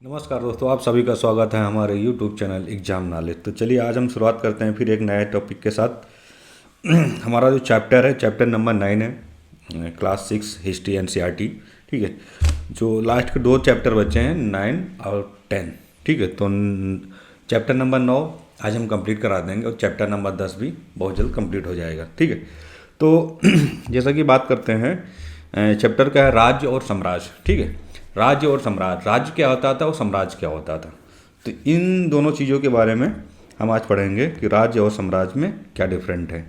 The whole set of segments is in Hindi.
नमस्कार दोस्तों, आप सभी का स्वागत है हमारे YouTube चैनल एग्जाम नॉलेज। तो चलिए आज हम शुरुआत करते हैं फिर एक नए टॉपिक के साथ। हमारा जो चैप्टर है, चैप्टर नंबर 9 है, क्लास 6 हिस्ट्री NCERT। ठीक है, जो लास्ट के दो चैप्टर बचे हैं 9 और 10। ठीक है, तो चैप्टर नंबर 9 आज हम कंप्लीट करा देंगे और चैप्टर नंबर 10 भी बहुत जल्द कंप्लीट हो जाएगा। ठीक है, तो जैसा कि बात करते हैं, चैप्टर का है राज्य और साम्राज्य। ठीक है, राज्य और साम्राज्य, राज्य क्या होता था और साम्राज्य क्या होता था। तो इन दोनों चीज़ों के बारे में हम आज पढ़ेंगे कि राज्य और साम्राज्य में क्या डिफरेंट है।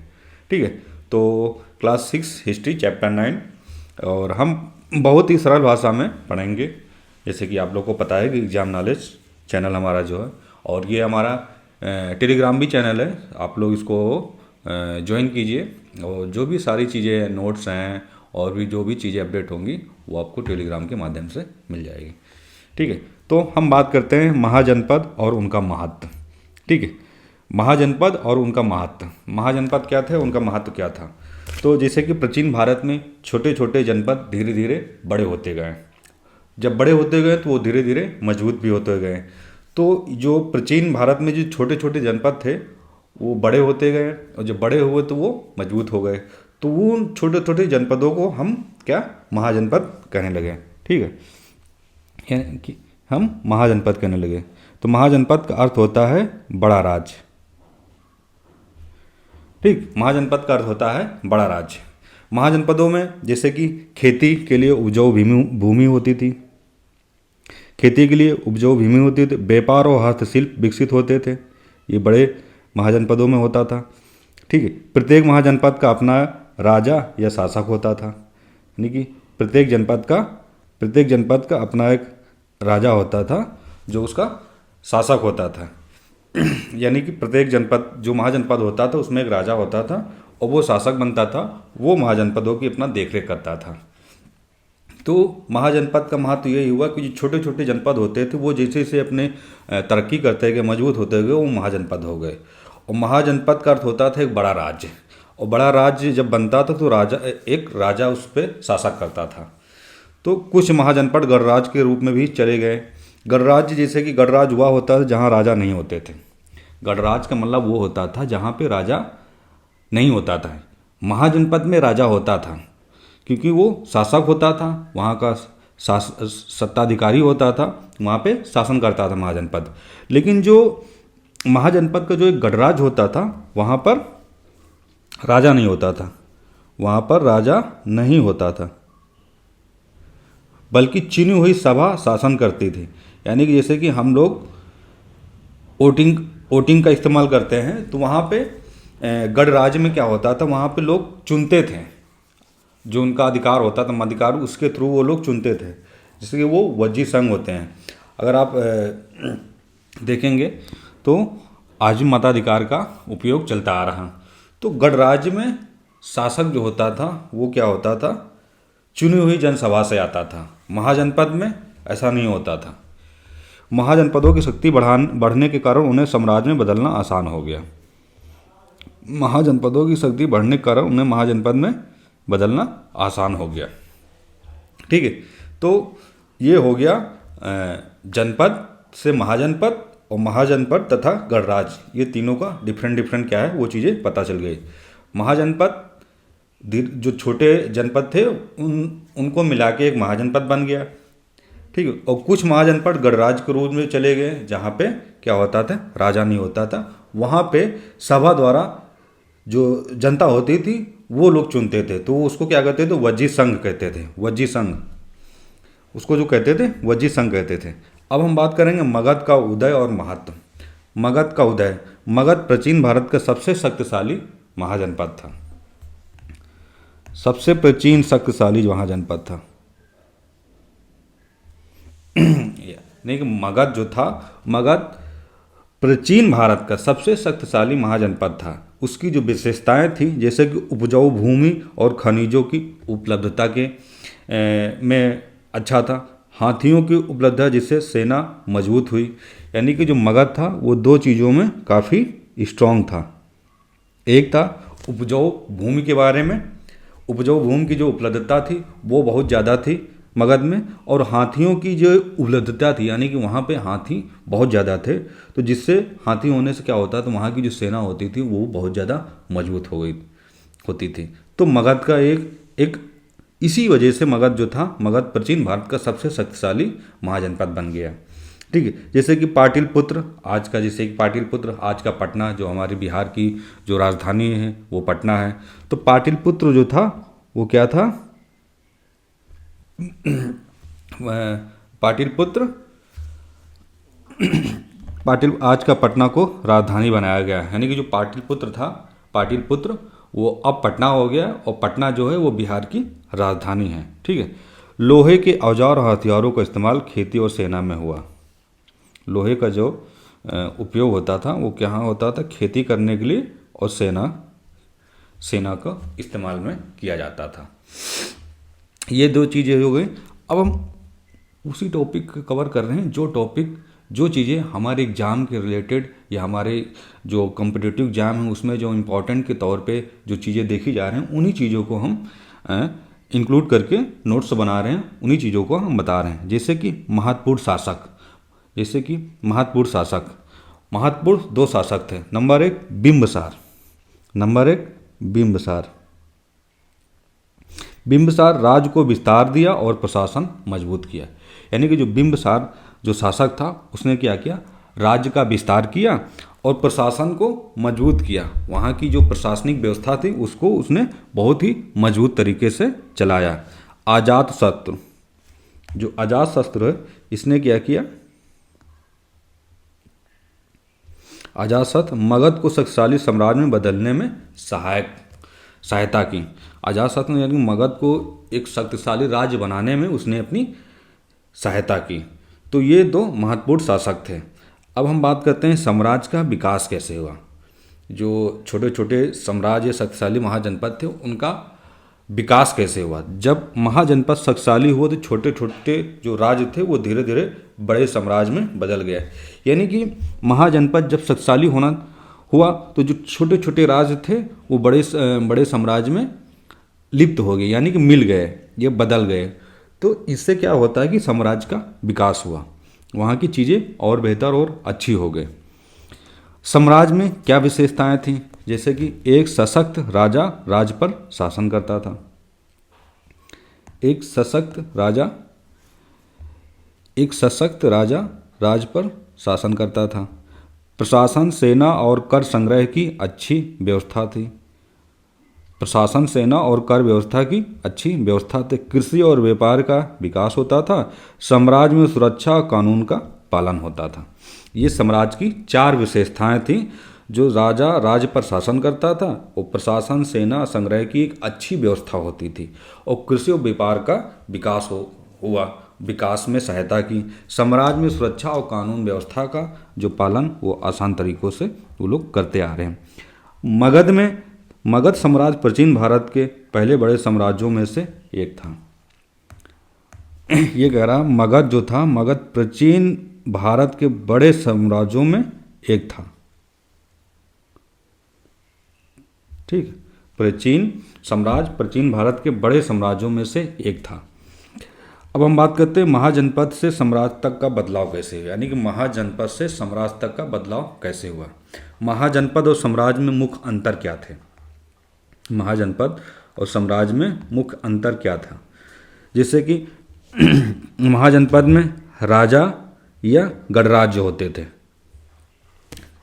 ठीक है, तो क्लास 6 हिस्ट्री चैप्टर 9, और हम बहुत ही सरल भाषा में पढ़ेंगे। जैसे कि आप लोग को पता है कि एग्जाम नॉलेज चैनल हमारा जो है, और ये हमारा टेलीग्राम भी चैनल है, आप लोग इसको ज्वाइन कीजिए। और जो भी सारी चीज़ें, नोट्स हैं और भी जो भी चीज़ें अपडेट होंगी वो आपको टेलीग्राम के माध्यम से मिल जाएगी। ठीक है, तो हम बात करते हैं महाजनपद और उनका महत्व। ठीक है, महाजनपद और उनका महत्व। महाजनपद क्या थे, उनका महत्व क्या था। तो जैसे कि प्राचीन भारत में छोटे छोटे जनपद धीरे धीरे बड़े होते गए। जब बड़े होते गए तो वो धीरे धीरे मजबूत भी होते गए। तो जो प्राचीन भारत में जो छोटे छोटे जनपद थे वो बड़े होते गए, और जब बड़े हुए तो वो मजबूत हो गए। तो उन छोटे छोटे जनपदों को हम क्या, महाजनपद कहने लगे। ठीक है, यानी कि हम महाजनपद कहने लगे। तो महाजनपद का अर्थ होता है बड़ा राज्य। ठीक, महाजनपद का अर्थ होता है बड़ा राज्य। महाजनपदों में जैसे कि खेती के लिए उपजाऊ भूमि होती थी, खेती के लिए उपजाऊ भूमि होती थी, व्यापार और हस्तशिल्प विकसित होते थे। ये बड़े महाजनपदों में होता था। ठीक है, प्रत्येक महाजनपद का अपना राजा या शासक होता था। यानी कि प्रत्येक जनपद का अपना एक राजा होता था जो उसका शासक होता था। यानी कि प्रत्येक जनपद, जो महाजनपद होता था उसमें एक राजा होता था और वो शासक बनता था, वो महाजनपदों की अपना देखरेख करता था। तो महाजनपद का महत्व यही हुआ कि जो छोटे छोटे जनपद होते थे वो जैसे जैसे अपने तरक्की करते गए, मजबूत होते गए, वो महाजनपद हो गए। और महाजनपद का अर्थ होता था एक बड़ा राज्य। और बड़ा राज्य जब बनता था तो एक राजा उस पर शासक करता था। तो कुछ महाजनपद गणराज्य के रूप में भी चले गए। गणराज्य, जैसे कि गणराज्य हुआ होता था जहाँ राजा नहीं होते थे। गणराज्य का मतलब वो होता था जहाँ पे राजा नहीं होता था। महाजनपद में राजा होता था क्योंकि वो शासक होता था, वहाँ का सत्ताधिकारी होता था, वहाँ पे शासन करता था महाजनपद। लेकिन जो महाजनपद का जो एक गणराज्य होता था वहाँ पर राजा नहीं होता था, वहाँ पर राजा नहीं होता था, बल्कि चुनी हुई सभा शासन करती थी। यानी कि जैसे कि हम लोग वोटिंग का इस्तेमाल करते हैं, तो वहाँ पे गणराज्य में क्या होता था, वहाँ पे लोग चुनते थे, जो उनका अधिकार होता था मताधिकार, उसके थ्रू वो लोग चुनते थे। जैसे कि वो वज्जी संघ होते हैं। अगर आप देखेंगे तो आज भी मताधिकार का उपयोग चलता आ रहा। तो गणराज्य में शासक जो होता था वो क्या होता था, चुनी हुई जनसभा से आता था। महाजनपद में ऐसा नहीं होता था। महाजनपदों की शक्ति बढ़ने के कारण उन्हें साम्राज्य में बदलना आसान हो गया। महाजनपदों की शक्ति बढ़ने के कारण उन्हें महाजनपद में बदलना आसान हो गया। ठीक है, तो ये हो गया जनपद से महाजनपद, और महाजनपद तथा गणराज्य, ये तीनों का डिफरेंट क्या है वो चीज़ें पता चल गई। महाजनपद जो छोटे जनपद थे उनको मिला के एक महाजनपद बन गया। ठीक है, और कुछ महाजनपद गणराज्य के रूप में चले गए जहाँ पे क्या होता था, राजा नहीं होता था। वहाँ पे सभा द्वारा जो जनता होती थी वो लोग चुनते थे। तो उसको क्या कहते थे, वज्जी संघ कहते थे। वज्जी संघ, उसको जो कहते थे वज्जी संघ कहते थे। अब हम बात करेंगे मगध का उदय और महत्व। मगध का उदय, मगध प्राचीन भारत का सबसे शक्तिशाली महाजनपद था। सबसे प्राचीन शक्तिशाली महाजनपद था। नहीं कि मगध जो था, मगध प्राचीन भारत का सबसे शक्तिशाली महाजनपद था। उसकी जो विशेषताएं थी, जैसे कि उपजाऊ भूमि और खनिजों की उपलब्धता के में अच्छा था, हाथियों की उपलब्धता जिससे सेना मजबूत हुई। यानी कि जो मगध था वो दो चीज़ों में काफ़ी स्ट्रांग था। एक था उपजाऊ भूमि के बारे में, उपजाऊ भूमि की जो उपलब्धता थी वो बहुत ज़्यादा थी। मगध में, और हाथियों की जो उपलब्धता थी, यानी कि वहाँ पे हाथी बहुत ज़्यादा थे, तो जिससे हाथी होने से क्या होता, तो वहाँ की जो सेना होती थी वो बहुत ज़्यादा मजबूत हो गई होती थी। तो मगध का एक एक इसी वजह से मगध जो था, मगध प्राचीन भारत का सबसे शक्तिशाली महाजनपद बन गया। ठीक है, जैसे कि पाटलिपुत्र आज का, जैसे कि पाटलिपुत्र आज का पटना, जो हमारे बिहार की जो राजधानी है वो पटना है। तो पाटलिपुत्र जो था वो क्या था, पाटलिपुत्र, पाटिल आज का पटना को राजधानी बनाया गया है। यानी कि जो पाटलिपुत्र था, पाटलिपुत्र वो अब पटना हो गया, और पटना जो है वो बिहार की राजधानी है। ठीक है, लोहे के औजार और हथियारों का इस्तेमाल खेती और सेना में हुआ। लोहे का जो उपयोग होता था वो क्या होता था, खेती करने के लिए और सेना का इस्तेमाल में किया जाता था। ये दो चीज़ें हो गई। अब हम उसी टॉपिक कवर कर रहे हैं, जो चीज़ें हमारे एग्ज़ाम के रिलेटेड या हमारे जो कॉम्पिटिटिव एग्ज़ाम है उसमें जो इम्पोर्टेंट के तौर पे जो चीज़ें देखी जा रही हैं, उन्हीं चीज़ों को हम इंक्लूड करके नोट्स बना रहे हैं, उन्हीं चीज़ों को हम बता रहे हैं। जैसे कि महत्वपूर्ण शासक, महत्वपूर्ण दो शासक थे। नंबर एक बिंबिसार। बिंबिसार राज्य को विस्तार दिया और प्रशासन मजबूत किया। यानी कि जो बिंबिसार जो शासक था उसने क्या किया, राज्य का विस्तार किया और प्रशासन को मजबूत किया। वहाँ की जो प्रशासनिक व्यवस्था थी उसको उसने बहुत ही मजबूत तरीके से चलाया। अजातशत्रु, जो अजातशत्रु है, इसने क्या किया, अजातशत्रु मगध को शक्तिशाली साम्राज्य में बदलने में सहायता की। अजातशत्रु यानी मगध को एक शक्तिशाली राज्य बनाने में उसने अपनी सहायता की। तो ये दो महत्वपूर्ण शासक थे। अब हम बात करते हैं साम्राज्य का विकास कैसे हुआ। जो छोटे छोटे साम्राज्य, शक्तिशाली महाजनपद थे, उनका विकास कैसे हुआ। जब महाजनपद शक्तिशाली हुआ तो छोटे छोटे जो राज्य थे वो धीरे धीरे बड़े साम्राज्य में बदल गए। यानी कि महाजनपद जब शक्तिशाली हुआ तो जो छोटे छोटे राज्य थे वो बड़े साम्राज्य में लिप्त हो गए, यानी कि मिल गए, ये बदल गए। तो इससे क्या होता है कि साम्राज्य का विकास हुआ, वहाँ की चीज़ें और बेहतर और अच्छी हो गई। साम्राज्य में क्या विशेषताएं थीं, जैसे कि एक सशक्त राजा राज्य पर शासन करता था। एक सशक्त राजा राज्य पर शासन करता था। प्रशासन, सेना और कर संग्रह की अच्छी व्यवस्था थी। प्रशासन, सेना और कर व्यवस्था की अच्छी व्यवस्था थी। कृषि और व्यापार का विकास होता था। साम्राज्य में सुरक्षा और कानून का पालन होता था। ये साम्राज्य की चार विशेषताएं थीं। जो राजा राज्य पर शासन करता था, वो प्रशासन, सेना, संग्रह की एक अच्छी व्यवस्था होती थी, और कृषि और व्यापार का विकास हुआ, विकास में सहायता की। साम्राज्य में सुरक्षा और कानून व्यवस्था का जो पालन वो आसान तरीक़ों से वो लोग करते आ रहे हैं। मगध साम्राज्य प्राचीन भारत के पहले बड़े साम्राज्यों में से एक था। ये कह रहा, मगध जो था, मगध प्राचीन भारत के बड़े साम्राज्यों में एक था। ठीक, प्राचीन भारत के बड़े साम्राज्यों में से एक था। अब हम बात करते हैं महाजनपद से साम्राज्य तक का बदलाव कैसे हुआ, यानी कि महाजनपद से साम्राज्य तक का बदलाव कैसे हुआ। महाजनपद और साम्राज्य में मुख्य अंतर क्या थे। महाजनपद और साम्राज्य में मुख्य अंतर क्या था। जैसे कि महाजनपद में राजा या गणराज्य होते थे।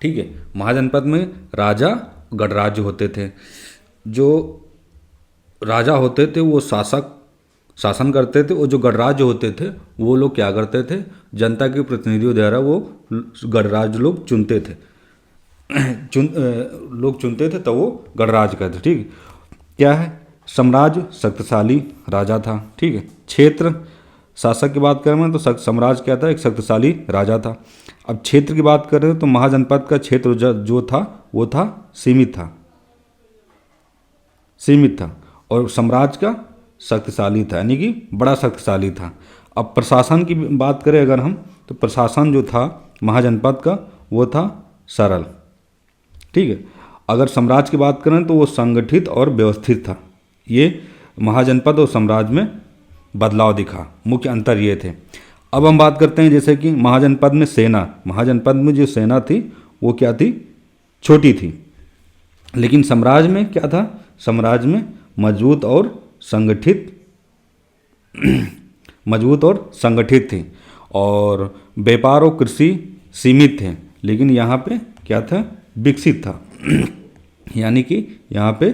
ठीक है, महाजनपद में राजा गणराज्य होते थे। जो राजा होते थे वो शासन करते थे, और जो गणराज्य होते थे वो लोग क्या करते थे, जनता के प्रतिनिधियों द्वारा वो गणराज्य लोग चुनते थे, तो वो गणराज्य कहते। ठीक, क्या है, साम्राज्य शक्तिशाली राजा था। ठीक है, क्षेत्र शासक की बात करें तो साम्राज्य क्या था, एक शक्तिशाली राजा था। अब क्षेत्र की बात करें तो महाजनपद का क्षेत्र जो था वो था सीमित था, और साम्राज्य का शक्तिशाली था, यानी कि बड़ा शक्तिशाली था। अब प्रशासन की बात करें अगर हम, तो प्रशासन जो था महाजनपद का वो था सरल। ठीक है, अगर साम्राज्य की बात करें तो वो संगठित और व्यवस्थित था। ये महाजनपद और साम्राज्य में बदलाव दिखा। मुख्य अंतर ये थे। अब हम बात करते हैं जैसे कि महाजनपद में सेना, महाजनपद में जो सेना थी वो क्या थी, छोटी थी, लेकिन साम्राज्य में क्या था, साम्राज्य में मजबूत और संगठित थी, और व्यापार और कृषि सीमित थे, लेकिन यहाँ पे क्या था, विकसित था। यानी कि यहाँ पे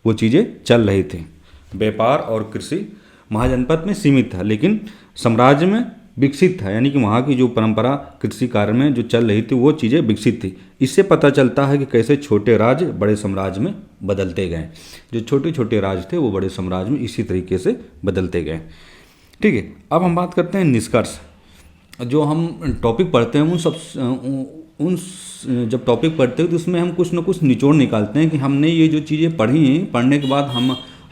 वो चीज़ें चल रही थी। व्यापार और कृषि महाजनपद में सीमित था, लेकिन साम्राज्य में विकसित था, यानी कि वहाँ की जो परंपरा कृषि कार्य में जो चल रही थी वो चीज़ें विकसित थी। इससे पता चलता है कि कैसे छोटे राज्य बड़े साम्राज्य में बदलते गए। जो छोटे छोटे राज्य थे वो बड़े साम्राज्य में इसी तरीके से बदलते गए। ठीक है, अब हम बात करते हैं निष्कर्ष। जो हम टॉपिक पढ़ते हैं जब टॉपिक पढ़ते हैं तो उसमें हम कुछ ना कुछ निचोड़ निकालते हैं कि हमने ये जो चीज़ें पढ़ी हैं, पढ़ने के बाद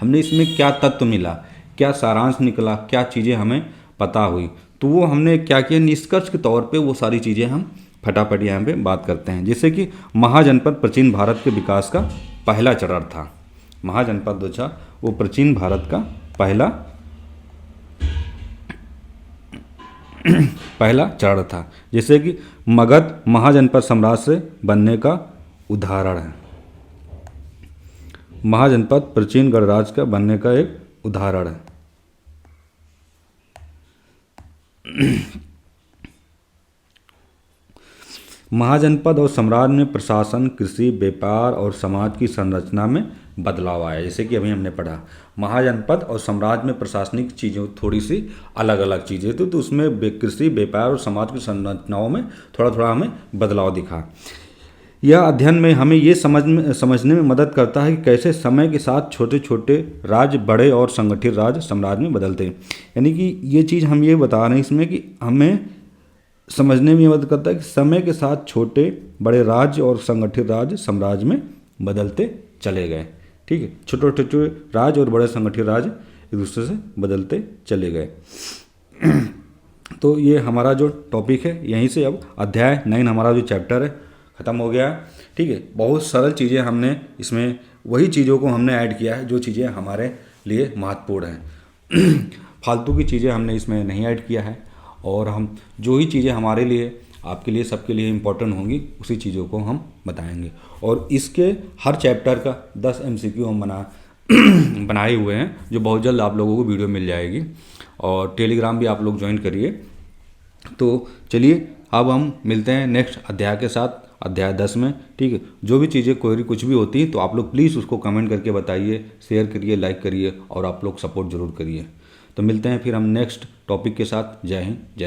हमने इसमें क्या तत्व मिला, क्या सारांश निकला, क्या चीज़ें हमें पता हुई। तो वो हमने क्या किया, निष्कर्ष के तौर पे वो सारी चीज़ें हम फटाफट यहाँ पे बात करते हैं। जैसे कि महाजनपद प्राचीन भारत के विकास का पहला चरण था। महाजनपद जो था वो प्राचीन भारत का पहला चरण था। जैसे कि मगध महाजनपद साम्राज्य से बनने का उदाहरण है। महाजनपद प्राचीन गणराज्य का बनने का एक उदाहरण है। महाजनपद और साम्राज्य में प्रशासन, कृषि, व्यापार और समाज की संरचना में बदलाव आया। जैसे कि अभी हमने पढ़ा, महाजनपद और साम्राज्य में प्रशासनिक चीज़ों थोड़ी सी अलग अलग चीज़ें थी, तो उसमें कृषि, व्यापार और समाज की संरचनाओं में थोड़ा थोड़ा हमें बदलाव दिखा। यह अध्ययन में हमें ये समझने में मदद करता है कि कैसे समय के साथ छोटे छोटे राज्य बड़े और संगठित राज्य साम्राज्य में बदलते हैं। यानी कि ये चीज़ हम ये बता रहे हैं इसमें कि हमें समझने में मदद करता है कि समय के साथ छोटे बड़े राज्य और संगठित राज्य साम्राज्य में बदलते चले गए। ठीक है, छोटे छोटे राज्य और बड़े संगठित राज्य एक दूसरे से बदलते चले गए। तो ये हमारा जो टॉपिक है, यहीं से अब अध्याय 9 हमारा जो चैप्टर है ख़त्म हो गया। ठीक है, बहुत सरल चीज़ें हमने इसमें वही चीज़ों को हमने ऐड किया है जो चीज़ें हमारे लिए महत्वपूर्ण हैं। फालतू की चीज़ें हमने इसमें नहीं ऐड किया है, और हम जो ही चीज़ें हमारे लिए, आपके लिए, सबके लिए इम्पोर्टेंट होंगी उसी चीज़ों को हम बताएंगे। और इसके हर चैप्टर का 10 MCQ हम बनाए हुए हैं, जो बहुत जल्द आप लोगों को वीडियो मिल जाएगी। और टेलीग्राम भी आप लोग ज्वाइन करिए। तो चलिए अब हम मिलते हैं नेक्स्ट अध्याय के साथ, अध्याय 10 में। ठीक है, जो भी चीज़ें क्वेरी कुछ भी होती है तो आप लोग प्लीज़ उसको कमेंट करके बताइए, शेयर करिए, लाइक करिए, और आप लोग सपोर्ट ज़रूर करिए। तो मिलते हैं फिर हम नेक्स्ट टॉपिक के साथ। जय हिंद, जय भारत।